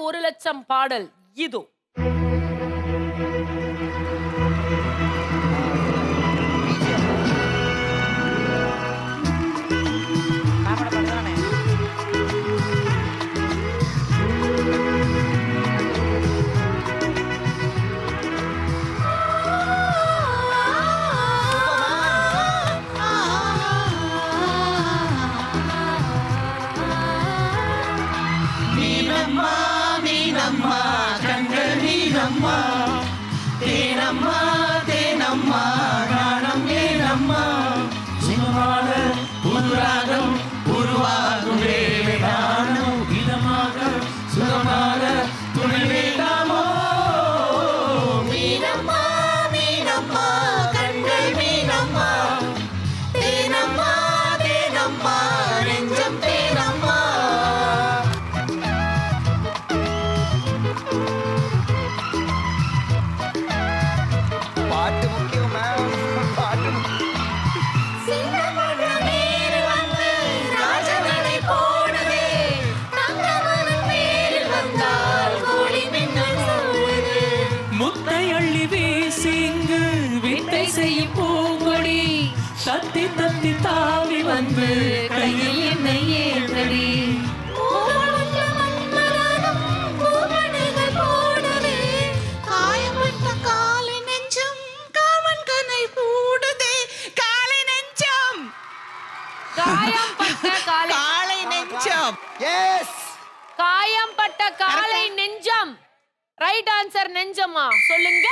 1,00,000 பாடல் இதோ. தேனம்மா கண்கள் நீனம்மா, தேனம்மா தேனம்மா காணம் ஏனம்மா, சுகமான உருவாகம் உருவாகும் வேலை காணும் இதமாக சுகமாக துணை வேண்டாமோ. மீனம்மா மீனம்மா கண்கள் மீனம்மா, தேனம்மா தேனம்மா நெஞ்சம் தேனம்மா. பாட்டு முக்கியம் மேம், பாட்டு முத்தை அள்ளி வீசிங்கு வித்தை செய்யும் பூங்கொடி, தத்தி தத்தி தாவி வந்து கையில் என்னை ஏற்றடி. காலை நெஞ்சம். எஸ், காயம்பட்ட காலை நெஞ்சம். ரைட் ஆன்சர் நெஞ்சமா சொல்லுங்க.